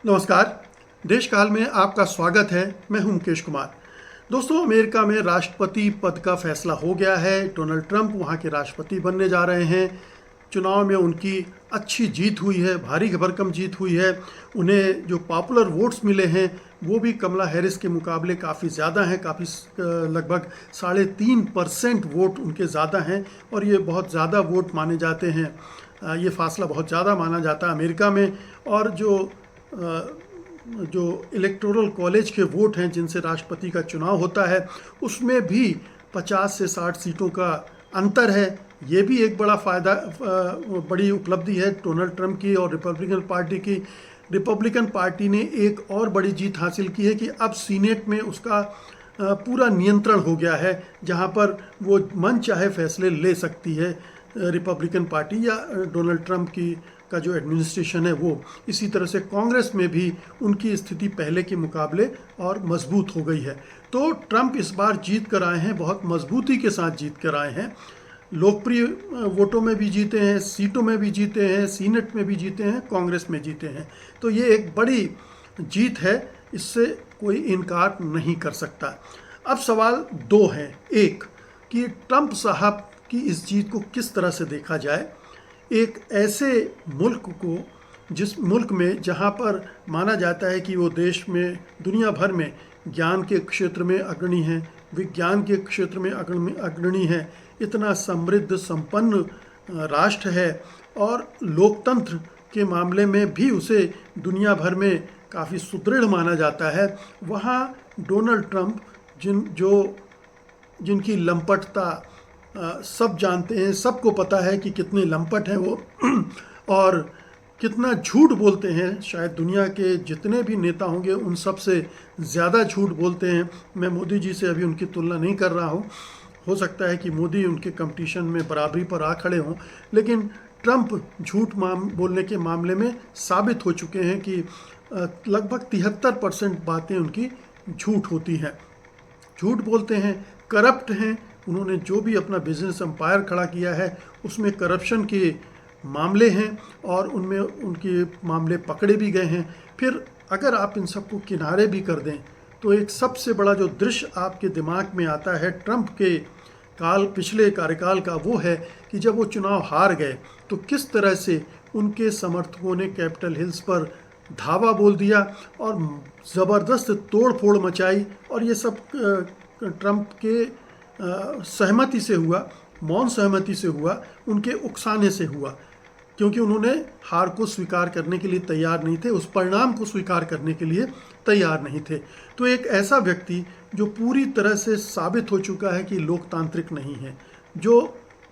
नमस्कार। देश काल में आपका स्वागत है। मैं हूं मुकेश कुमार। दोस्तों, अमेरिका में राष्ट्रपति पद का फैसला हो गया है। डोनाल्ड ट्रंप वहां के राष्ट्रपति बनने जा रहे हैं। चुनाव में उनकी अच्छी जीत हुई है, भारी भरकम जीत हुई है। उन्हें जो पॉपुलर वोट्स मिले हैं वो भी कमला हैरिस के मुकाबले काफ़ी ज़्यादा हैं। काफ़ी लगभग 3.5% वोट उनके ज़्यादा हैं और ये बहुत ज़्यादा वोट माने जाते हैं। ये फासला बहुत ज़्यादा माना जाता है अमेरिका में। और जो इलेक्टोरल कॉलेज के वोट हैं जिनसे राष्ट्रपति का चुनाव होता है उसमें भी 50 से 60 सीटों का अंतर है। ये भी एक बड़ा फ़ायदा, बड़ी उपलब्धि है डोनाल्ड ट्रंप की और रिपब्लिकन पार्टी की। रिपब्लिकन पार्टी ने एक और बड़ी जीत हासिल की है कि अब सीनेट में उसका पूरा नियंत्रण हो गया है, जहां पर वो मन चाहे फैसले ले सकती है रिपब्लिकन पार्टी या डोनाल्ड ट्रंप की का जो एडमिनिस्ट्रेशन है वो। इसी तरह से कांग्रेस में भी उनकी स्थिति पहले के मुकाबले और मजबूत हो गई है। तो ट्रंप इस बार जीत कर आए हैं, बहुत मजबूती के साथ जीत कर आए हैं। लोकप्रिय वोटों में भी जीते हैं, सीटों में भी जीते हैं, सीनेट में भी जीते हैं, कांग्रेस में जीते हैं। तो ये एक बड़ी जीत है, इससे कोई इनकार नहीं कर सकता। अब सवाल दो हैं। एक कि ट्रंप साहब की इस जीत को किस तरह से देखा जाए। एक ऐसे मुल्क को, जिस मुल्क में जहां पर माना जाता है कि वो देश में दुनिया भर में ज्ञान के क्षेत्र में अग्रणी है, विज्ञान के क्षेत्र में अग्रणी है, इतना समृद्ध संपन्न राष्ट्र है और लोकतंत्र के मामले में भी उसे दुनिया भर में काफ़ी सुदृढ़ माना जाता है। वहाँ डोनाल्ड ट्रंप जिनकी लंपटता सब जानते हैं, सबको पता है कि कितने लंपट हैं वो और कितना झूठ बोलते हैं। शायद दुनिया के जितने भी नेता होंगे उन सब से ज़्यादा झूठ बोलते हैं। मैं मोदी जी से अभी उनकी तुलना नहीं कर रहा हूँ, हो सकता है कि मोदी उनके कंपटीशन में बराबरी पर आ खड़े हों, लेकिन ट्रंप झूठ बोलने के मामले में साबित हो चुके हैं कि लगभग 73% बातें उनकी झूठ होती हैं। झूठ बोलते हैं, करप्ट हैं। उन्होंने जो भी अपना बिजनेस एम्पायर खड़ा किया है उसमें करप्शन के मामले हैं और उनमें उनके मामले पकड़े भी गए हैं। फिर अगर आप इन सबको किनारे भी कर दें तो एक सबसे बड़ा जो दृश्य आपके दिमाग में आता है ट्रंप के पिछले कार्यकाल का, वो है कि जब वो चुनाव हार गए तो किस तरह से उनके समर्थकों ने कैपिटल हिल्स पर धावा बोल दिया और ज़बरदस्त तोड़ फोड़ मचाई। और ये सब ट्रंप के सहमति से हुआ, मौन सहमति से हुआ, उनके उकसाने से हुआ, क्योंकि उन्होंने हार को स्वीकार करने के लिए तैयार नहीं थे, उस परिणाम को स्वीकार करने के लिए तैयार नहीं थे। तो एक ऐसा व्यक्ति जो पूरी तरह से साबित हो चुका है कि लोकतांत्रिक नहीं है,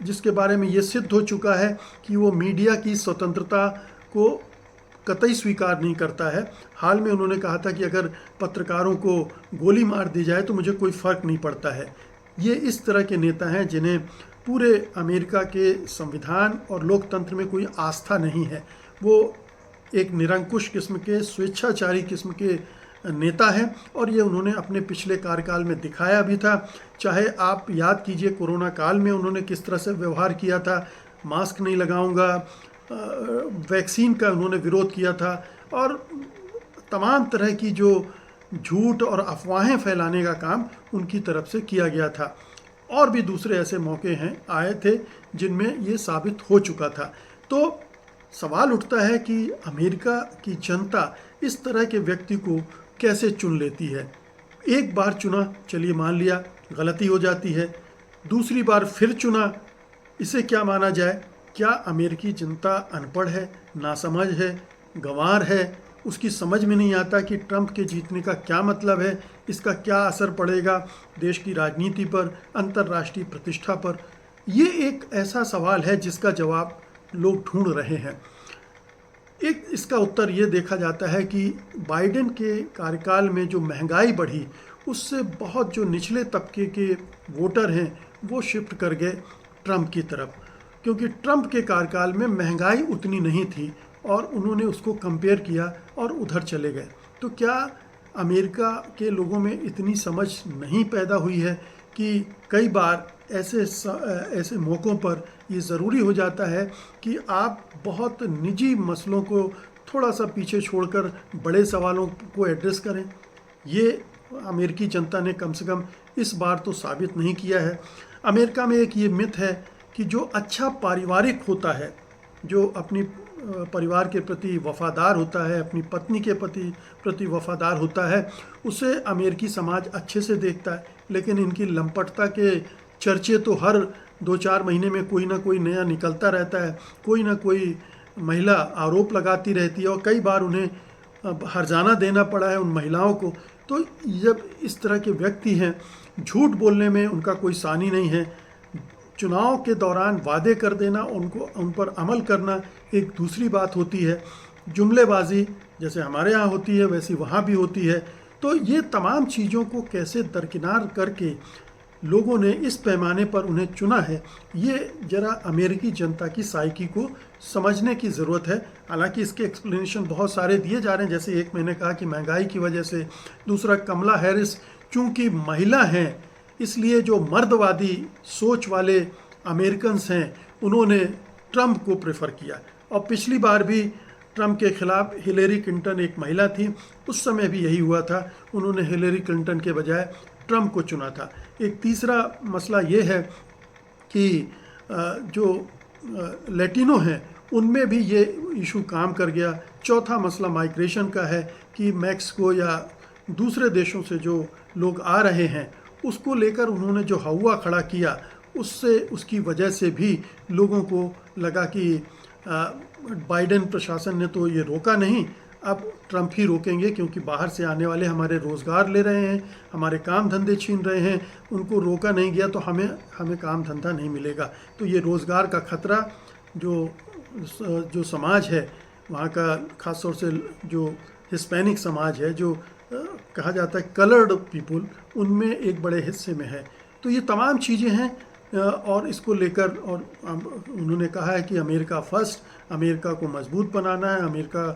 जिसके बारे में ये सिद्ध हो चुका है कि वो मीडिया की स्वतंत्रता को कतई स्वीकार नहीं करता है। हाल में उन्होंने कहा था कि अगर पत्रकारों को गोली मार दी जाए तो मुझे कोई फ़र्क नहीं पड़ता है। ये इस तरह के नेता हैं जिन्हें पूरे अमेरिका के संविधान और लोकतंत्र में कोई आस्था नहीं है। वो एक निरंकुश किस्म के, स्वेच्छाचारी किस्म के नेता हैं और ये उन्होंने अपने पिछले कार्यकाल में दिखाया भी था। चाहे आप याद कीजिए कोरोना काल में उन्होंने किस तरह से व्यवहार किया था। मास्क नहीं लगाऊंगा, वैक्सीन का उन्होंने विरोध किया था और तमाम तरह की जो झूठ और अफवाहें फैलाने का काम उनकी तरफ से किया गया था। और भी दूसरे ऐसे मौके आए थे जिनमें ये साबित हो चुका था। तो सवाल उठता है कि अमेरिका की जनता इस तरह के व्यक्ति को कैसे चुन लेती है। एक बार चुना, चलिए मान लिया गलती हो जाती है, दूसरी बार फिर चुना, इसे क्या माना जाए? क्या अमेरिकी जनता अनपढ़ है, नासमझ है, गंवार है? उसकी समझ में नहीं आता कि ट्रंप के जीतने का क्या मतलब है, इसका क्या असर पड़ेगा देश की राजनीति पर, अंतर्राष्ट्रीय प्रतिष्ठा पर। ये एक ऐसा सवाल है जिसका जवाब लोग ढूंढ रहे हैं। एक इसका उत्तर ये देखा जाता है कि बाइडेन के कार्यकाल में जो महंगाई बढ़ी उससे बहुत जो निचले तबके के वोटर हैं वो शिफ्ट कर गए ट्रंप की तरफ, क्योंकि ट्रंप के कार्यकाल में महंगाई उतनी नहीं थी और उन्होंने उसको कंपेयर किया और उधर चले गए। तो क्या अमेरिका के लोगों में इतनी समझ नहीं पैदा हुई है कि कई बार ऐसे मौक़ों पर ये ज़रूरी हो जाता है कि आप बहुत निजी मसलों को थोड़ा सा पीछे छोड़कर बड़े सवालों को एड्रेस करें। ये अमेरिकी जनता ने कम से कम इस बार तो साबित नहीं किया है। अमेरिका में एक ये मिथ है कि जो अच्छा पारिवारिक होता है, जो अपनी परिवार के प्रति वफादार होता है, अपनी पत्नी के प्रति वफादार होता है, उसे अमेरिकी समाज अच्छे से देखता है। लेकिन इनकी लंपटता के चर्चे तो हर 2-4 महीने में कोई ना कोई नया निकलता रहता है। कोई ना कोई महिला आरोप लगाती रहती है और कई बार उन्हें हर्जाना देना पड़ा है उन महिलाओं को। तो जब इस तरह के व्यक्ति हैं, झूठ बोलने में उनका कोई सानी नहीं है। चुनाव के दौरान वादे कर देना, उन पर अमल करना एक दूसरी बात होती है। जुमलेबाजी जैसे हमारे यहाँ होती है वैसी वहाँ भी होती है। तो ये तमाम चीज़ों को कैसे दरकिनार करके लोगों ने इस पैमाने पर उन्हें चुना है, ये जरा अमेरिकी जनता की साइकी को समझने की ज़रूरत है। हालांकि इसके एक्सप्लेनेशन बहुत सारे दिए जा रहे हैं, जैसे एक मैंने कहा कि महंगाई की वजह से, दूसरा कमला हैरिस चूँकि महिला हैं इसलिए जो मर्दवादी सोच वाले अमेरिकन्स हैं उन्होंने ट्रंप को प्रेफर किया। और पिछली बार भी ट्रंप के खिलाफ हिलेरी क्लिंटन एक महिला थी, उस समय भी यही हुआ था, उन्होंने हिलेरी क्लिंटन के बजाय ट्रंप को चुना था। एक तीसरा मसला ये है कि जो लैटिनो हैं उनमें भी ये इशू काम कर गया। चौथा मसला माइग्रेशन का है कि मैक्सिको या दूसरे देशों से जो लोग आ रहे हैं उसको लेकर उन्होंने जो हवा खड़ा किया, उससे उसकी वजह से भी लोगों को लगा कि बाइडेन प्रशासन ने तो ये रोका नहीं, अब ट्रंप ही रोकेंगे, क्योंकि बाहर से आने वाले हमारे रोज़गार ले रहे हैं, हमारे काम धंधे छीन रहे हैं, उनको रोका नहीं गया तो हमें काम धंधा नहीं मिलेगा। तो ये रोज़गार का खतरा जो समाज है वहाँ का, ख़ास तौर से जो हिस्पैनिक समाज है, जो कहा जाता है कलर्ड पीपल, उनमें एक बड़े हिस्से में है। तो ये तमाम चीज़ें हैं और इसको लेकर और उन्होंने कहा है कि अमेरिका फर्स्ट, अमेरिका को मजबूत बनाना है, अमेरिका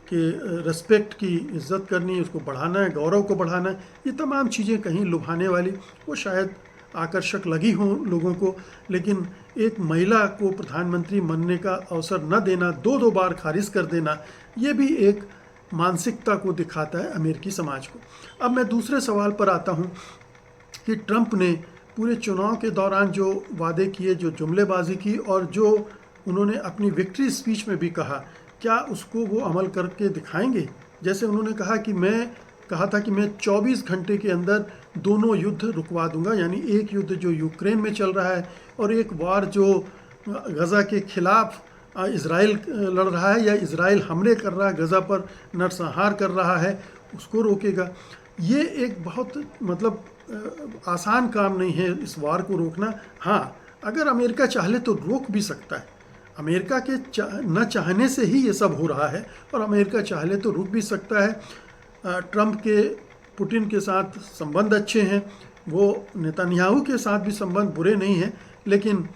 के रेस्पेक्ट की इज़्ज़त करनी है, उसको बढ़ाना है, गौरव को बढ़ाना है। ये तमाम चीज़ें कहीं लुभाने वाली, वो शायद आकर्षक लगी हों लोगों को, लेकिन एक महिला को प्रधानमंत्री बनने का अवसर न देना, 2-2 बार खारिज कर देना, ये भी एक मानसिकता को दिखाता है अमेरिकी समाज को। अब मैं दूसरे सवाल पर आता हूँ कि ट्रंप ने पूरे चुनाव के दौरान जो वादे किए, जो जुमलेबाजी की और जो उन्होंने अपनी विक्ट्री स्पीच में भी कहा, क्या उसको वो अमल करके दिखाएंगे? जैसे उन्होंने कहा था कि मैं 24 घंटे के अंदर दोनों युद्ध रुकवा दूंगा, यानी एक युद्ध जो यूक्रेन में चल रहा है और एक वार जो गज़ा के खिलाफ इज़राइल लड़ रहा है या इज़राइल हमले कर रहा है, गज़ा पर नरसंहार कर रहा है, उसको रोकेगा। ये एक बहुत आसान काम नहीं है इस वार को रोकना। हाँ, अगर अमेरिका चाहे तो रोक भी सकता है। अमेरिका के न चाहने से ही ये सब हो रहा है और अमेरिका चाहे तो रुक भी सकता है। ट्रंप के पुतिन के साथ संबंध अच्छे हैं, वो नेतन्याहू के साथ भी संबंध बुरे नहीं हैं, लेकिन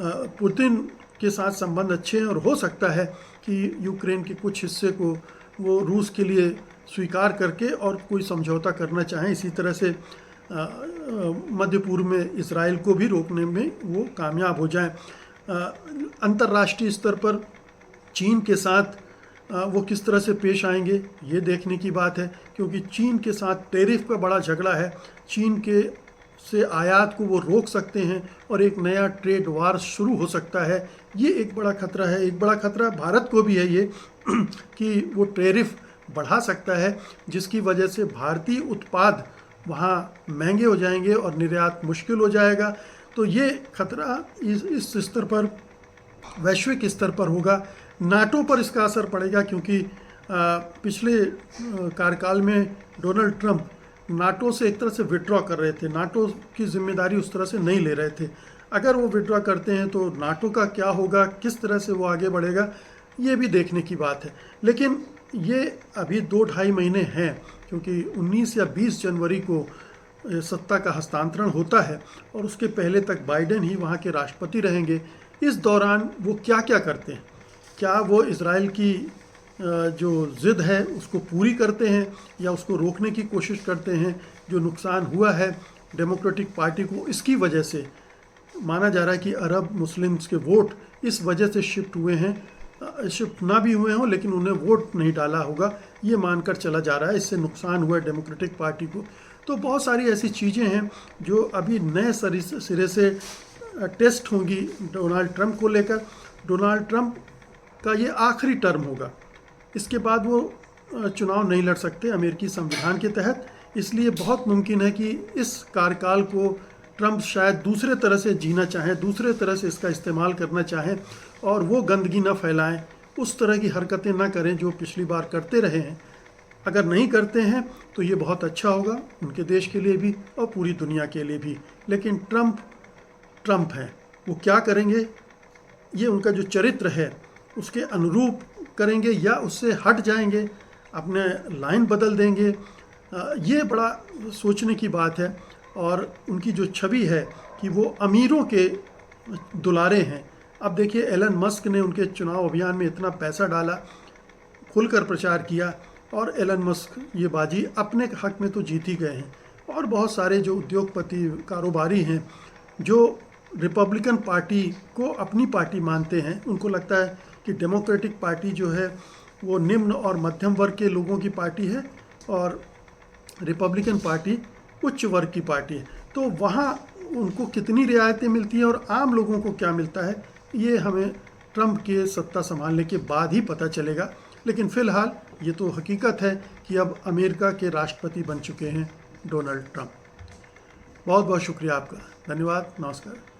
पुतिन के साथ संबंध अच्छे हैं और हो सकता है कि यूक्रेन के कुछ हिस्से को वो रूस के लिए स्वीकार करके और कोई समझौता करना चाहें। इसी तरह से मध्य पूर्व में इज़राइल को भी रोकने में वो कामयाब हो जाएं। अंतर्राष्ट्रीय स्तर पर चीन के साथ वो किस तरह से पेश आएंगे, ये देखने की बात है, क्योंकि चीन के साथ टैरिफ का बड़ा झगड़ा है। चीन के से आयात को वो रोक सकते हैं और एक नया ट्रेड वार शुरू हो सकता है। ये एक बड़ा खतरा है। एक बड़ा खतरा भारत को भी है ये कि वो टैरिफ बढ़ा सकता है, जिसकी वजह से भारतीय उत्पाद वहाँ महंगे हो जाएंगे और निर्यात मुश्किल हो जाएगा। तो ये खतरा इस स्तर पर, वैश्विक स्तर पर होगा। नाटो पर इसका असर पड़ेगा, क्योंकि पिछले कार्यकाल में डोनाल्ड ट्रंप नाटो से एक तरह से विड्रॉ कर रहे थे, नाटो की जिम्मेदारी उस तरह से नहीं ले रहे थे। अगर वो विड्रॉ करते हैं तो नाटो का क्या होगा, किस तरह से वो आगे बढ़ेगा, ये भी देखने की बात है। लेकिन ये अभी 2-2.5 महीने हैं, क्योंकि 19 या 20 जनवरी को सत्ता का हस्तांतरण होता है और उसके पहले तक बाइडेन ही वहाँ के राष्ट्रपति रहेंगे। इस दौरान वो क्या क्या करते हैं, क्या वो इज़राइल की जो ज़िद है उसको पूरी करते हैं या उसको रोकने की कोशिश करते हैं। जो नुकसान हुआ है डेमोक्रेटिक पार्टी को, इसकी वजह से माना जा रहा है कि अरब मुस्लिम्स के वोट इस वजह से शिफ्ट हुए हैं शिफ्ट ना भी हुए हों लेकिन उन्हें वोट नहीं डाला होगा, ये मानकर चला जा रहा है। इससे नुकसान हुआ है डेमोक्रेटिक पार्टी को। तो बहुत सारी ऐसी चीज़ें हैं जो अभी नए सिरे से टेस्ट होंगी डोनाल्ड ट्रंप को लेकर। डोनाल्ड ट्रंप का ये आखिरी टर्म होगा, इसके बाद वो चुनाव नहीं लड़ सकते अमेरिकी संविधान के तहत। इसलिए बहुत मुमकिन है कि इस कार्यकाल को ट्रंप शायद दूसरे तरह से जीना चाहें, दूसरे तरह से इसका इस्तेमाल करना चाहें और वो गंदगी ना फैलाएं, उस तरह की हरकतें ना करें जो पिछली बार करते रहे हैं। अगर नहीं करते हैं तो ये बहुत अच्छा होगा उनके देश के लिए भी और पूरी दुनिया के लिए भी। लेकिन ट्रंप हैं, वो क्या करेंगे, ये उनका जो चरित्र है उसके अनुरूप करेंगे या उससे हट जाएंगे, अपने लाइन बदल देंगे, ये बड़ा सोचने की बात है। और उनकी जो छवि है कि वो अमीरों के दुलारे हैं। अब देखिए एलन मस्क ने उनके चुनाव अभियान में इतना पैसा डाला, खुलकर प्रचार किया और एलन मस्क ये बाजी अपने हक में तो जीत ही गए हैं। और बहुत सारे जो उद्योगपति कारोबारी हैं जो रिपब्लिकन पार्टी को अपनी पार्टी मानते हैं, उनको लगता है कि डेमोक्रेटिक पार्टी जो है वो निम्न और मध्यम वर्ग के लोगों की पार्टी है और रिपब्लिकन पार्टी उच्च वर्ग की पार्टी है। तो वहाँ उनको कितनी रियायतें मिलती हैं और आम लोगों को क्या मिलता है, ये हमें ट्रंप के सत्ता संभालने के बाद ही पता चलेगा। लेकिन फ़िलहाल ये तो हकीकत है कि अब अमेरिका के राष्ट्रपति बन चुके हैं डोनाल्ड ट्रंप। बहुत बहुत शुक्रिया आपका, धन्यवाद, नमस्कार।